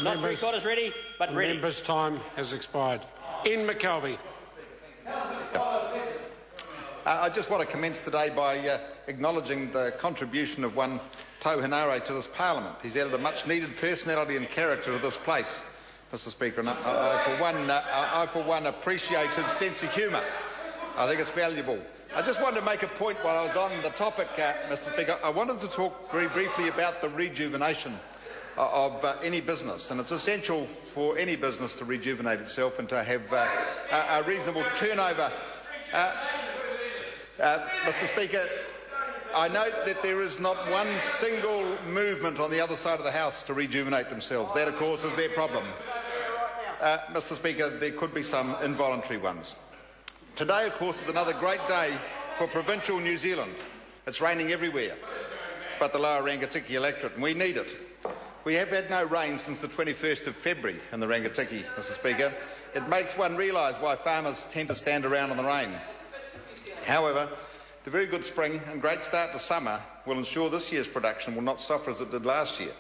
Not three-quarters ready, but ready. Member's time has expired. In McKelvey. I just want to commence today by acknowledging the contribution of one Tau Henare to this Parliament. He's added a much-needed personality and character to this place, Mr Speaker, and I for one appreciate his sense of humour. I think it's valuable. I just wanted to make a point while I was on the topic, Mr Speaker. I wanted to talk very briefly about the rejuvenation of any business, and it's essential for any business to rejuvenate itself and to have a reasonable turnover. Mr Speaker, I note that there is not one single movement on the other side of the House to rejuvenate themselves. That, of course, is their problem. Mr Speaker, there could be some involuntary ones. Today, of course, is another great day for provincial New Zealand. It's raining everywhere, but the lower Rangitikei electorate, and we need it. We have had no rain since the 21st of February in the Rangitikei, Mr Speaker. It makes one realise why farmers tend to stand around in the rain. However, the very good spring and great start to summer will ensure this year's production will not suffer as it did last year.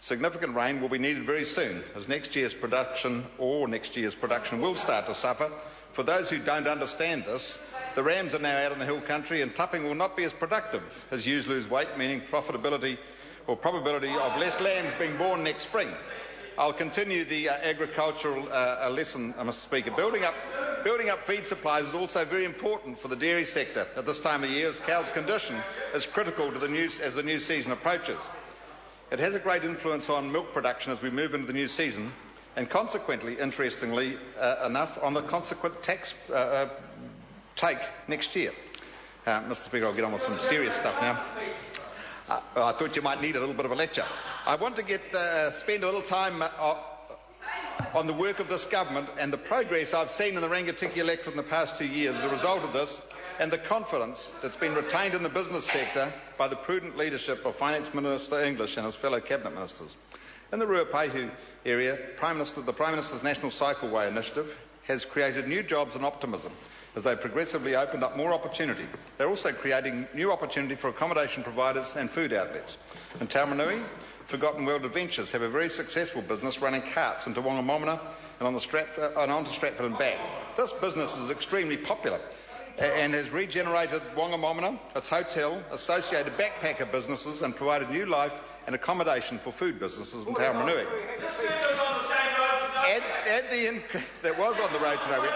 Significant rain will be needed very soon, as next year's production will start to suffer. For those who don't understand this, the rams are now out in the hill country and tupping will not be as productive as ewes lose weight, meaning profitability or probability of less lambs being born next spring. I'll continue the agricultural lesson, Mr Speaker. Building up feed supplies is also very important for the dairy sector at this time of year, as cows' condition is critical to as the new season approaches. It has a great influence on milk production as we move into the new season, and consequently, interestingly enough, on the consequent tax take next year. Mr Speaker, I'll get on with some serious stuff now. I thought you might need a little bit of a lecture. I want to spend a little time on the work of this government and the progress I've seen in the Rangitikei electorate in the past 2 years as a result of this, and the confidence that's been retained in the business sector by the prudent leadership of Finance Minister English and his fellow Cabinet Ministers. In the Ruapehu area, the Prime Minister's National Cycleway initiative has created new jobs and optimism as they progressively opened up more opportunity. They're also creating new opportunity for accommodation providers and food outlets. In Taumarunui, Forgotten World Adventures have a very successful business running carts into Wongamomina and onto Stratford and back. This business is extremely popular and has regenerated Wongamomina, its hotel, associated backpacker businesses, and provided new life and accommodation for food businesses in Taumarunui. That was on the road to nowhere.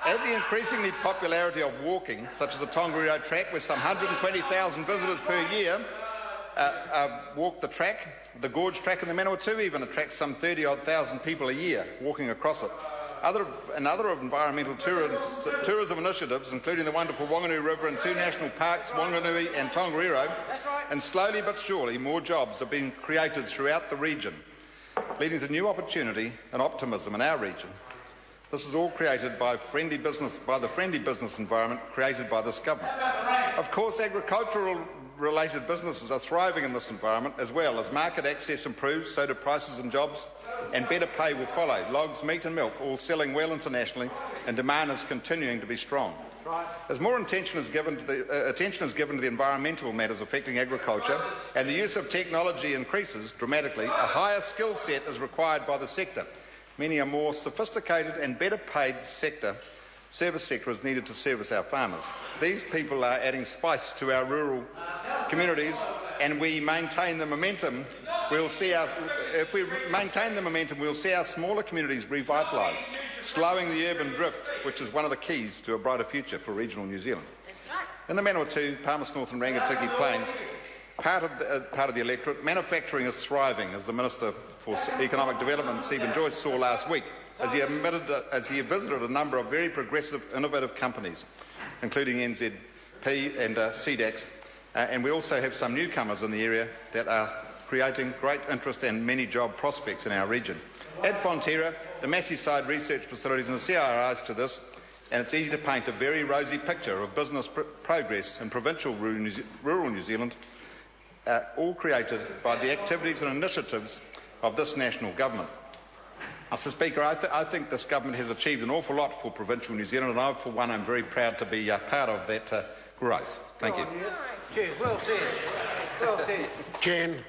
Add the increasingly popularity of walking, such as the Tongariro track, where some 120,000 visitors per year walk the track. The Gorge track in the Manawatu even attracts some 30,000 people a year walking across it. Other environmental tourism initiatives, including the wonderful Wanganui River and 2 national parks, Wanganui and Tongariro, and slowly but surely more jobs are being created throughout the region, leading to new opportunity and optimism in our region. This is all created by the friendly business environment created by this government. Of course, agricultural-related businesses are thriving in this environment as well. As market access improves, so do prices and jobs, and better pay will follow. Logs, meat and milk all selling well internationally, and demand is continuing to be strong. As more attention is given to the environmental matters affecting agriculture and the use of technology increases dramatically, a higher skill set is required by the sector. Meaning a more sophisticated and better paid service sector is needed to service our farmers. These people are adding spice to our rural communities, and if we maintain the momentum, we'll see our smaller communities revitalised, slowing the urban drift, which is one of the keys to a brighter future for regional New Zealand. In the Manawatu, Palmerston North and Rangitikei Plains, part of the electorate, manufacturing is thriving, as the Minister for Economic Development, Stephen Joyce, saw last week, as he visited a number of very progressive, innovative companies, including NZP and CDAX, and we also have some newcomers in the area that are creating great interest and many job prospects in our region. Add Fonterra, the Massey-side research facilities and the CRIs to this, and it's easy to paint a very rosy picture of business progress in provincial rural New Zealand, all created by the activities and initiatives of this national government. Mr Speaker, I think this government has achieved an awful lot for provincial New Zealand, and I, for one, am very proud to be part of that growth. Thank you. Cheers. Well said. Well said. Jen.